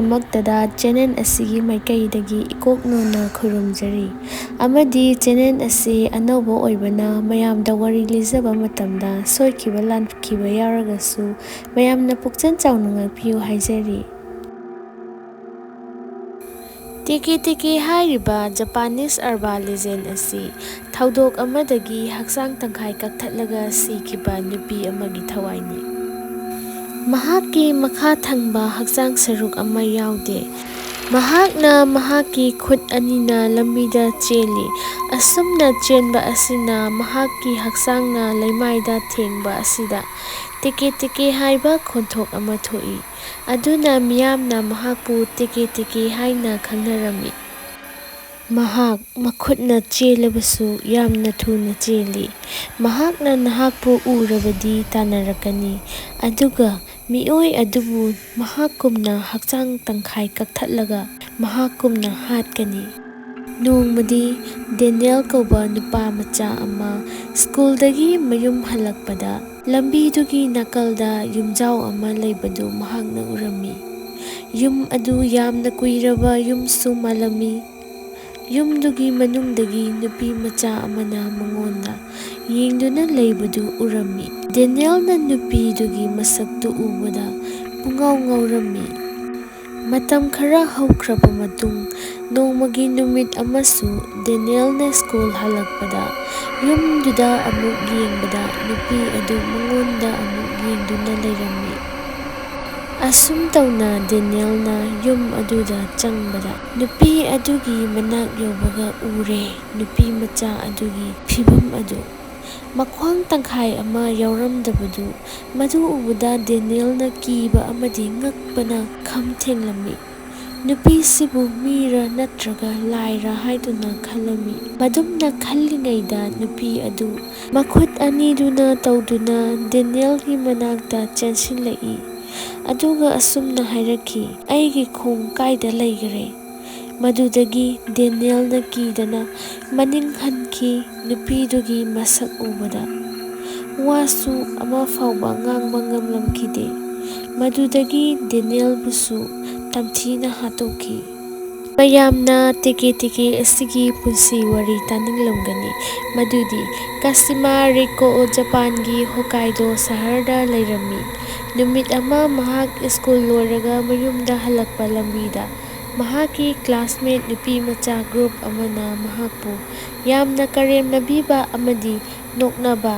ꯑꯍꯥꯟꯕꯃꯛꯇꯗ channel ꯑꯁꯤꯒꯤ ꯃꯥꯏꯀꯩꯗꯒꯤ ꯏꯀꯣꯛꯅꯣꯅ ꯈꯨꯔꯨꯝꯖꯔꯤ ꯑꯃꯗꯤ ꯆꯦꯅꯦꯜ ꯑꯁꯤ ꯑꯅꯧꯕ ꯑꯣꯏꯕꯅ ꯃꯌꯥꯝꯗ ꯋꯥꯔꯤ ꯂꯤꯖꯕ ꯃꯇꯝꯗ ꯁꯣꯏꯈꯤꯕ ꯂꯥꯟꯈꯤꯕ ꯌꯥꯎꯔꯒꯁꯨ ꯃꯌꯥꯝꯅ ꯄꯨꯛꯆꯦꯜ ꯆꯥꯎꯅ ꯉꯥꯛꯄꯤꯌꯨ ꯍꯥꯏꯖꯔꯤ꯫ ꯇꯦꯀꯦ ꯇꯦꯀꯦ ꯍꯥꯏꯔꯤꯕ ꯖꯄꯥꯅꯤꯁ ꯑꯔꯕꯥꯟ ꯂꯤꯖꯦꯟ ꯑꯁꯤ ꯊꯧꯗꯣꯛ ꯑꯃꯗꯒꯤ ꯍꯛꯆꯥꯡ ꯇꯪꯈꯥꯏ ꯀꯛꯊꯠꯂꯒ ꯁꯤꯈꯤꯕ ꯅꯨꯄꯤ ꯑꯃꯒꯤ ꯊꯋꯥꯏꯅꯤ꯫ ꯃꯍꯥꯛꯀꯤ ꯃꯈꯥ ꯊꯪꯕ ꯍꯛꯆꯥꯡ ꯁꯔꯨꯛ ꯑꯃ ꯌꯥꯎꯗꯦ꯫ ꯃꯍꯥꯛꯅ ꯃꯍꯥꯛꯀꯤ ꯈꯨꯠ ꯑꯅꯤꯅ ꯂꯝꯕꯤꯗ ꯆꯦꯜꯂꯤ꯫ ꯑꯁꯨꯝꯅ ꯆꯦꯟꯕ ꯑꯁꯤꯅ ꯃꯍꯥꯛꯀꯤ ꯍꯛꯆꯥꯡꯅ ꯂꯩꯃꯥꯏꯗ ꯊꯦꯡꯕ ꯑꯁꯤꯗ ꯇꯦꯀꯦ ꯇꯦꯀꯦ ꯍꯥꯏꯕ ꯈꯣꯟꯊꯣꯛ ꯑꯃ ꯊꯣꯛꯏ꯫ ꯑꯗꯨꯅ ꯃꯤꯌꯥꯝꯅ ꯃꯍꯥꯛꯄꯨ ꯇꯦꯀꯦ ꯇꯦꯀꯦ ꯍꯥꯏꯅ ꯈꯪꯅꯔꯝꯃꯤ꯫ ꯃꯍꯥꯛ ꯃꯈꯨꯠꯅ ꯆꯦꯜꯂꯕꯁꯨ ꯌꯥꯝꯅ ꯊꯨꯅ ꯆꯦꯜꯂꯤ꯫ ꯃꯍꯥꯛꯅ ꯅꯍꯥꯛꯄꯨ ꯎꯔꯕꯗꯤ ꯇꯥꯟꯅꯔꯛꯀꯅꯤ ꯑꯗꯨꯒ ꯃꯤꯑꯣꯏ ꯑꯗꯨꯕꯨ ꯃꯍꯥꯛꯀꯨꯝꯅ ꯍꯛꯆꯥꯡ ꯇꯪꯈꯥꯏ ꯀꯛꯊꯠꯂꯒ ꯃꯍꯥꯛꯀꯨꯝꯅ ꯍꯥꯠꯀꯅꯤ꯫ ꯅꯣꯡꯃꯗꯤ ꯗꯦꯅꯤꯌꯦꯜ ꯀꯧꯕ ꯅꯨꯄꯥ ꯃꯆꯥ ꯑꯃ ꯁ꯭ꯀꯨꯜꯗꯒꯤ ꯃꯌꯨꯝ ꯍꯜꯂꯛꯄꯗ ꯂꯝꯕꯤꯗꯨꯒꯤ ꯅꯥꯀꯜꯗ ꯌꯨꯝꯖꯥꯎ ꯑꯃ ꯂꯩꯕꯗꯨ ꯃꯍꯥꯛꯅ ꯎꯔꯝꯃꯤ꯫ ꯌꯨꯝ ꯑꯗꯨ ꯌꯥꯝꯅ ꯀꯨꯏꯔꯕ ꯌꯨꯝꯁꯨ ꯃꯥꯜꯂꯝꯃꯤ꯫ ꯌꯨꯝꯗꯨꯒꯤ ꯃꯅꯨꯡꯗꯒꯤ ꯅꯨꯄꯤ ꯃꯆꯥ ꯑꯃꯅ ꯃꯉꯣꯟꯗ ꯌꯦꯡꯗꯨꯅ ꯂꯩꯕꯗꯨ ꯎꯔꯝꯃꯤ꯫ ꯗꯦꯅꯤꯌꯦꯜꯅ ꯅꯨꯄꯤꯗꯨꯒꯤ ꯃꯁꯛꯇꯨ ꯎꯕꯗ ꯄꯨꯡꯉꯥꯎ ꯉꯥꯎꯔꯝꯃꯤ꯫ ꯃꯇꯝ ꯈꯔ ꯍꯧꯈ꯭ꯔꯕ ꯃꯇꯨꯡ ꯅꯣꯡꯃꯒꯤ ꯅꯨꯃꯤꯠ ꯑꯃꯁꯨ ꯗꯦꯅꯤꯌꯦꯜꯅ ꯁ꯭ꯀꯨꯜ ꯍꯜꯂꯛꯄꯗ ꯌꯨꯝꯗꯨꯗ ꯑꯃꯨꯛ ꯌꯦꯡꯕꯗ ꯅꯨꯄꯤ ꯑꯗꯨ ꯃꯉꯣꯟꯗ ꯑꯃꯨꯛ ꯌꯦꯡꯗꯨꯅ ꯂꯩꯔꯝꯃꯤ꯫ ꯑꯁꯨꯝ ꯇꯧꯅ ꯗꯦꯅꯤꯌꯦꯜꯅ ꯌꯨꯝ ꯑꯗꯨꯗ ꯆꯪꯕꯗ ꯅꯨꯄꯤ ꯑꯗꯨꯒꯤ ꯃꯅꯥꯛ ꯌꯧꯕꯒ ꯎꯔꯦ ꯅꯨꯄꯤ ꯃꯆꯥ ꯑꯗꯨꯒꯤ ꯐꯤꯚꯝ ꯑꯗꯨ ꯃꯈ꯭ꯋꯥꯡ ꯇꯪꯈꯥꯏ ꯑꯃ ꯌꯥꯎꯔꯝꯗꯕꯗꯨ ꯃꯗꯨ ꯎꯕꯗ ꯗꯦꯅꯤꯌꯦꯜꯅ ꯀꯤꯕ ꯑꯃꯗꯤ ꯉꯛꯄꯅ ꯈꯝ ꯊꯦꯡꯂꯝꯃꯤ꯫ ꯅꯨꯄꯤꯁꯤꯕꯨ ꯃꯤꯔ ꯅꯠꯇ꯭ꯔꯒ ꯂꯥꯏꯔ ꯍꯥꯏꯗꯨꯅ ꯈꯜꯂꯝꯃꯤ꯫ ꯃꯗꯨꯝꯅ ꯈꯜꯂꯤꯉꯩꯗ ꯅꯨꯄꯤ ꯑꯗꯨ ꯃꯈꯨꯠ ꯑꯅꯤꯗꯨꯅ ꯇꯧꯗꯨꯅ ꯗꯦꯅꯤꯌꯦꯜꯒꯤ ꯃꯅꯥꯛꯇ ꯆꯦꯟꯁꯤꯜꯂꯛꯏ ꯑꯗꯨꯒ ꯑꯁꯨꯝꯅ ꯍꯥꯏꯔꯛꯈꯤ, "ꯑꯩꯒꯤ ꯈꯣꯡ ꯀꯥꯏꯗ ꯂꯩꯒꯔꯦ?" ꯃꯗꯨꯗꯒꯤ ꯗꯦꯅꯤꯌꯦꯜꯅ ꯀꯤꯗꯅ ꯃꯅꯤꯡ ꯍꯟꯈꯤ꯫ ꯅꯨꯄꯤꯗꯨꯒꯤ ꯃꯁꯛ ꯎꯕꯗ ꯋꯥꯁꯨ ꯑꯃ ꯐꯥꯎꯕ ꯉꯥꯡꯕ ꯉꯝꯂꯝꯈꯤꯗꯦ꯫ ꯃꯗꯨꯗꯒꯤ ꯗꯦꯅꯤꯌꯦꯜꯕꯨꯁꯨ ꯇꯝꯊꯤꯅ ꯍꯥꯠꯇꯣꯛꯈꯤ꯫ ꯃꯌꯥꯝꯅ ꯇꯦꯀꯦ ꯇꯦꯀꯦ ꯑꯁꯤꯒꯤ ꯄꯨꯟꯁꯤ ꯋꯥꯔꯤ ꯇꯥꯅꯤꯡꯂꯝꯒꯅꯤ ꯃꯗꯨꯗꯤ ꯀꯥꯁꯤꯃꯥ ꯔꯤꯀꯣ ꯖꯄꯥꯟꯒꯤ ꯍꯣꯀꯥꯏꯗꯣ ꯁꯍꯔꯗ ꯂꯩꯔꯝꯃꯤ꯫ ꯅꯨꯃꯤꯠ ꯑꯃ ꯃꯍꯥꯛ ꯁ꯭ꯀꯨꯜ ꯂꯣꯏꯔꯒ ꯃꯌꯨꯝꯗ ꯍꯜꯂꯛꯄ ꯂꯝꯕꯤꯗ ꯃꯍꯥꯛꯀꯤ ꯀ꯭ꯂꯥꯁꯃꯦꯠ ꯅꯨꯄꯤ ꯃꯆꯥ ꯒ꯭ꯔꯨꯞ ꯑꯃꯅ ꯃꯍꯥꯛꯄꯨ ꯌꯥꯝꯅ ꯀꯔꯦꯝꯅꯕꯤꯕ ꯑꯃꯗꯤ ꯅꯣꯛꯅꯕ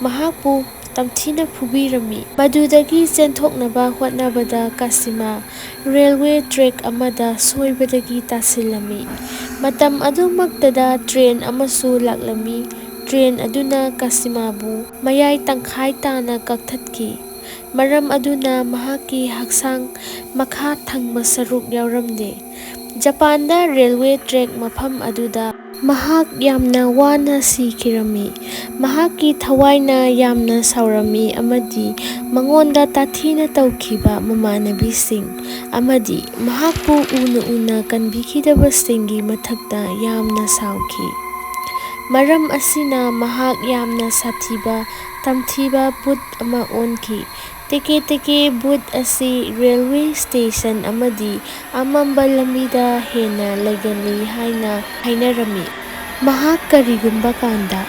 ꯃꯍꯥꯛꯄꯨ ꯇꯝꯊꯤꯅ ꯐꯨꯕꯤꯔꯝꯃꯤ꯫ ꯃꯗꯨꯗꯒꯤ ꯆꯦꯟꯊꯣꯛꯅꯕ ꯍꯣꯠꯅꯕꯗ ꯀꯥꯁꯤꯃꯥ ꯔꯦꯜꯋꯦ ꯇ꯭ꯔꯦꯛ ꯑꯃꯗ ꯁꯣꯏꯕꯗꯒꯤ ꯇꯥꯁꯤꯜꯂꯝꯃꯤ꯫ ꯃꯇꯝ ꯑꯗꯨꯃꯛꯇꯗ ꯇ꯭ꯔꯦꯟ ꯑꯃꯁꯨ ꯂꯥꯛꯂꯝꯃꯤ꯫ ꯇ꯭ꯔꯦꯟ ꯑꯗꯨꯅ ꯀꯥꯁꯤꯃꯥꯕꯨ ꯃꯌꯥꯏ ꯇꯪꯈꯥꯏ ꯇꯥꯅ ꯀꯛꯊꯠꯈꯤ꯫ ꯃꯔꯝ ꯑꯗꯨꯅ ꯃꯍꯥꯛꯀꯤ ꯍꯛꯆꯥꯡ ꯃꯈꯥ ꯊꯪꯕ ꯁꯔꯨꯛ ꯌꯥꯎꯔꯝꯗꯦ꯫ ꯖꯄꯥꯟꯗ ꯔꯦꯜꯋꯦ ꯇ꯭ꯔꯦꯛ ꯃꯐꯝ ꯑꯗꯨꯗ ꯃꯍꯥꯛ ꯌꯥꯝꯅ ꯋꯥꯅ ꯁꯤꯈꯤꯔꯝꯃꯤ꯫ ꯃꯍꯥꯛꯀꯤ ꯊꯋꯥꯏꯅ ꯌꯥꯝꯅ ꯁꯥꯎꯔꯝꯃꯤ ꯑꯃꯗꯤ ꯃꯉꯣꯟꯗ ꯇꯥꯊꯤꯅ ꯇꯧꯈꯤꯕ ꯃꯃꯥꯟꯅꯕꯤꯁꯤꯡ ꯑꯃꯗꯤ ꯃꯍꯥꯛꯄꯨ ꯎꯅ ꯎꯅ ꯀꯟꯕꯤꯈꯤꯗꯕꯁꯤꯡꯒꯤ ꯃꯊꯛꯇ ꯌꯥꯝꯅ ꯁꯥꯎꯈꯤ꯫ ꯃꯔꯝ ꯑꯁꯤꯅ ꯃꯍꯥꯛ ꯌꯥꯝꯅ ꯁꯥꯊꯤꯕ ꯇꯝꯊꯤꯕ ꯕꯨꯠ ꯑꯃ ꯑꯣꯟꯈꯤ꯫ ꯇꯦꯀꯦ ꯇꯦꯀꯦ ꯕꯨꯠ ꯑꯁꯤ ꯔꯦꯜꯋꯦ ꯁ꯭ꯇꯦꯁꯟ ꯑꯃꯗꯤ ꯑꯃꯝꯕ ꯂꯝꯕꯤꯗ ꯍꯦꯟꯅ ꯂꯩꯒꯜꯂꯤ ꯍꯥꯏꯅ ꯍꯥꯏꯅꯔꯝꯃꯤ꯫ ꯃꯍꯥꯛ ꯀꯔꯤꯒꯨꯝꯕ ꯀꯥꯟꯗ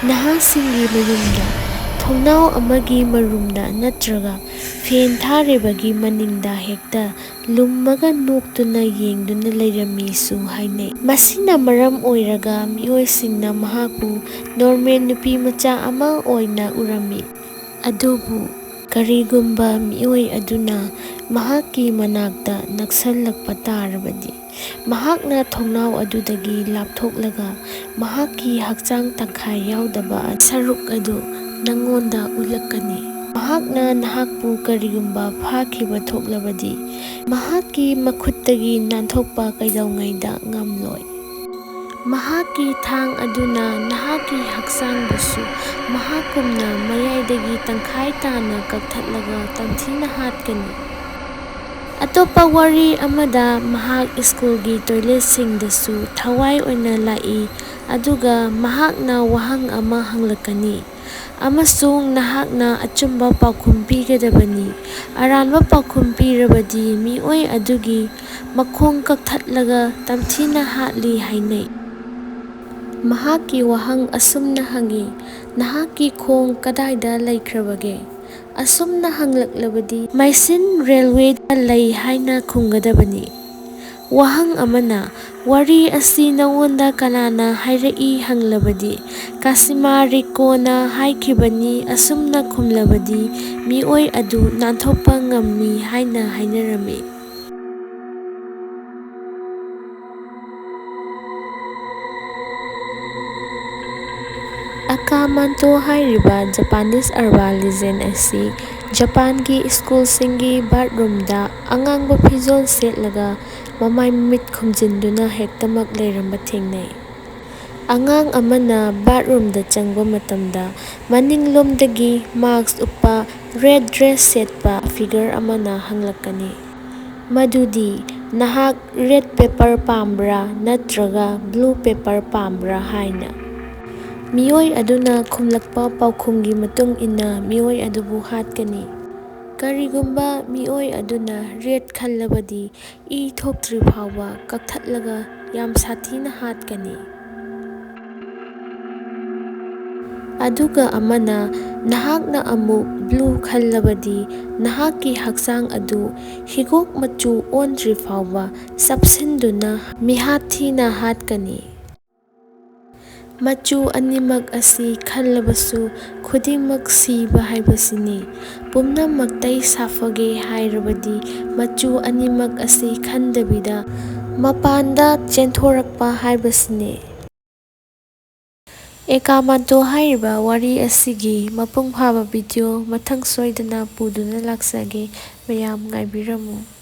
ꯅꯍꯥꯁꯤꯡꯒꯤ ꯃꯌꯨꯝꯗ ꯊꯣꯡꯅꯥꯎ ꯑꯃꯒꯤ ꯃꯔꯨꯝꯗ ꯅꯠꯇ꯭ꯔꯒ ꯐꯦꯟ ꯊꯥꯔꯤꯕꯒꯤ ꯃꯅꯤꯡꯗ ꯍꯦꯛꯇ ꯂꯨꯝꯃꯒ ꯅꯣꯛꯇꯨꯅ ꯌꯦꯡꯗꯨꯅ ꯂꯩꯔꯝꯃꯤꯁꯨ ꯍꯥꯏꯅꯩ꯫ ꯃꯁꯤꯅ ꯃꯔꯝ ꯑꯣꯏꯔꯒ ꯃꯤꯑꯣꯏꯁꯤꯡꯅ ꯃꯍꯥꯛꯄꯨ ꯅꯣꯔꯃꯦꯜ ꯅꯨꯄꯤ ꯃꯆꯥ ꯑꯃ ꯑꯣꯏꯅ ꯎꯔꯝꯃꯤ꯫ ꯑꯗꯨꯕꯨ ꯀꯔꯤꯒꯨꯝꯕ ꯃꯤꯑꯣꯏ ꯑꯗꯨꯅ ꯃꯍꯥꯛꯀꯤ ꯃꯅꯥꯛꯇ ꯅꯛꯁꯜꯂꯛꯄ ꯇꯥꯔꯕꯗꯤ ꯃꯍꯥꯛꯅ ꯊꯣꯡꯅꯥꯎ ꯑꯗꯨꯗꯒꯤ ꯂꯥꯞꯊꯣꯛꯂꯒ ꯃꯍꯥꯛꯀꯤ ꯍꯛꯆꯥꯡ ꯇꯪꯈꯥꯏ ꯌꯥꯎꯗꯕ ꯁꯔꯨꯛ ꯑꯗꯨ ꯅꯉꯣꯟꯗ ꯎꯠꯂꯛꯀꯅꯤ꯫ ꯃꯍꯥꯛꯅ ꯅꯍꯥꯛꯄꯨ ꯀꯔꯤꯒꯨꯝꯕ ꯐꯥꯈꯤꯕ ꯊꯣꯛꯂꯕꯗꯤ ꯃꯍꯥꯛꯀꯤ ꯃꯈꯨꯠꯇꯒꯤ ꯅꯥꯟꯊꯣꯛꯄ ꯀꯩꯗꯧꯉꯩꯗ ꯉꯝꯂꯣꯏ꯫ ꯃꯍꯥꯛꯀꯤ ꯊꯥꯡ ꯑꯗꯨꯅ ꯅꯍꯥꯛꯀꯤ ꯍꯛꯆꯥꯡꯕꯨꯁꯨ ꯃꯍꯥꯛꯀꯨꯝꯅ ꯃꯌꯥꯏꯗꯒꯤ ꯇꯪꯈꯥꯏ ꯇꯥꯅ ꯀꯛꯊꯠꯂꯒ ꯇꯝꯊꯤꯅ ꯍꯥꯠꯀꯅꯤ꯫ ꯑꯇꯣꯞꯄ ꯋꯥꯔꯤ ꯑꯃꯗ ꯃꯍꯥꯛ ꯁ꯭ꯀꯨꯜꯒꯤ ꯇꯣꯏꯂꯦꯠꯁꯤꯡꯗꯁꯨ ꯊꯋꯥꯏ ꯑꯣꯏꯅ ꯂꯥꯛꯏ ꯑꯗꯨꯒ ꯃꯍꯥꯛꯅ ꯋꯥꯍꯪ ꯑꯃ ꯍꯪꯂꯛꯀꯅꯤ꯫ ꯑꯃꯁꯨꯡ ꯅꯍꯥꯛꯅ ꯑꯆꯨꯝꯕ ꯄꯥꯎꯈꯨꯝ ꯄꯤꯒꯗꯕꯅꯤ꯫ ꯑꯔꯥꯟꯕ ꯄꯥꯎꯈꯨꯝ ꯄꯤꯔꯕꯗꯤ ꯃꯤꯑꯣꯏ ꯑꯗꯨꯒꯤ ꯃꯈꯣꯡ ꯀꯛꯊꯠꯂꯒ ꯇꯝꯊꯤꯅ ꯍꯥꯠꯂꯤ ꯍꯥꯏꯅꯩ꯫ ꯃꯍꯥꯛꯀꯤ ꯋꯥꯍꯪ ꯑꯁꯨꯝꯅ ꯍꯪꯏ, "ꯅꯍꯥꯛꯀꯤ ꯈꯣꯡ ꯀꯗꯥꯏꯗ ꯂꯩꯈ꯭ꯔꯕꯒꯦ?" ꯑꯁꯨꯝꯅ ꯍꯪꯂꯛꯂꯕꯗꯤ ꯃꯩꯁꯤꯟ ꯔꯦꯜꯋꯦꯗ ꯂꯩ ꯍꯥꯏꯅ ꯈꯨꯝꯒꯗꯕꯅꯤ꯫ ꯋꯥꯍꯪ ꯑꯃꯅ, "ꯋꯥꯔꯤ ꯑꯁꯤ ꯅꯉꯣꯟꯗ ꯀꯅꯥꯅ ꯍꯥꯏꯔꯛꯏ?" ꯍꯪꯂꯕꯗꯤ ꯀꯥꯁꯤꯃꯥ ꯔꯤꯀꯣꯅ ꯍꯥꯏꯈꯤꯕꯅꯤ꯫ ꯑꯁꯨꯝꯅ ꯈꯨꯝꯂꯕꯗꯤ ꯃꯤꯑꯣꯏ ꯑꯗꯨ ꯅꯥꯟꯊꯣꯛꯄ ꯉꯝꯃꯤ ꯍꯥꯏꯅ ꯍꯥꯏꯅꯔꯝꯃꯤ꯫ ꯑꯀꯥꯃꯟꯇꯣ ꯍꯥꯏꯔꯤꯕ ꯖꯄꯥꯅꯤꯖ ꯑꯔꯕꯥꯟ ꯂꯤꯖꯦꯟ ꯑꯁꯤ ꯖꯄꯥꯟꯒꯤ ꯁ꯭ꯀꯨꯜꯁꯤꯡꯒꯤ ꯕꯥꯊꯔꯨꯝꯗ ꯑꯉꯥꯡꯕ ꯐꯤꯖꯣꯜ ꯁꯦꯠꯂꯒ ꯃꯃꯥꯏ ꯃꯃꯤꯠ ꯈꯨꯝꯖꯤꯟꯗꯨꯅ ꯍꯦꯛꯇꯃꯛ ꯂꯩꯔꯝꯕ ꯊꯦꯡꯅꯩ꯫ ꯑꯉꯥꯡ ꯑꯃꯅ ꯕꯥꯊꯔꯨꯝꯗ ꯆꯪꯕ ꯃꯇꯝꯗ ꯃꯅꯤꯡꯂꯣꯝꯗꯒꯤ ꯃꯥꯁꯛ ꯎꯞꯄ ꯔꯦꯗ ꯗ꯭ꯔꯦꯁ ꯁꯦꯠꯄ ꯐꯤꯒꯔ ꯑꯃꯅ ꯍꯪꯂꯛꯀꯅꯤ ꯃꯗꯨꯗꯤ "ꯅꯍꯥꯛ ꯔꯦꯗ ꯄꯦꯄꯔ ꯄꯥꯝꯕ꯭ꯔꯥ ꯅꯠꯇ꯭ꯔꯒ ꯕ꯭ꯂꯨ ꯄꯦꯄꯔ ꯄꯥꯝꯕ꯭ꯔꯥ" ꯍꯥꯏꯅ꯫ ꯃꯤꯑꯣꯏ ꯑꯗꯨꯅ ꯈꯨꯝꯂꯛꯄ ꯄꯥꯎꯈꯨꯝꯒꯤ ꯃꯇꯨꯡ ꯏꯟꯅ ꯃꯤꯑꯣꯏ ꯑꯗꯨꯕꯨ ꯍꯥꯠꯀꯅꯤ꯫ ꯀꯔꯤꯒꯨꯝꯕ ꯃꯤꯑꯣꯏ ꯑꯗꯨꯅ ꯔꯦꯗ ꯈꯜꯂꯕꯗꯤ ꯏ ꯊꯣꯛꯇ꯭ꯔꯤꯐꯥꯎꯕ ꯀꯛꯊꯠꯂꯒ ꯌꯥꯝ ꯁꯥꯊꯤꯅ ꯍꯥꯠꯀꯅꯤ꯫ ꯑꯗꯨꯒ ꯑꯃꯅ ꯅꯍꯥꯛꯅ ꯑꯃꯨꯛ ꯕ꯭ꯂꯨ ꯈꯜꯂꯕꯗꯤ ꯅꯍꯥꯛꯀꯤ ꯍꯛꯆꯥꯡ ꯑꯗꯨ ꯍꯤꯒꯣꯛ ꯃꯆꯨ ꯑꯣꯟꯗ꯭ꯔꯤꯐꯥꯎꯕ ꯆꯞꯁꯤꯟꯗꯨꯅ ꯃꯤꯍꯥꯠꯊꯤꯅ ꯍꯥꯠꯀꯅꯤ꯫ ꯃꯆꯨ ꯑꯅꯤꯃꯛ ꯑꯁꯤ ꯈꯜꯂꯕꯁꯨ ꯈꯨꯗꯤꯡꯃꯛ ꯁꯤꯕ ꯍꯥꯏꯕꯁꯤꯅꯤ꯫ ꯄꯨꯝꯅꯃꯛꯇꯩ ꯁꯥꯐꯒꯦ ꯍꯥꯏꯔꯕꯗꯤ ꯃꯆꯨ ꯑꯅꯤꯃꯛ ꯑꯁꯤ ꯈꯟꯗꯕꯤꯗ ꯃꯄꯥꯟꯗ ꯆꯦꯟꯊꯣꯔꯛꯄ ꯍꯥꯏꯕꯁꯤꯅꯤ꯫ ꯑꯦꯀꯥꯃꯟꯇꯣ ꯍꯥꯏꯔꯤꯕ ꯋꯥꯔꯤ ꯑꯁꯤꯒꯤ ꯃꯄꯨꯡ ꯐꯥꯕ ꯚꯤꯗꯤꯑꯣ ꯃꯊꯪ ꯁꯣꯏꯗꯅ ꯄꯨꯗꯨꯅ ꯂꯥꯛꯆꯒꯦ꯫ ꯃꯌꯥꯝ ꯉꯥꯏꯕꯤꯔꯝꯃꯨ꯫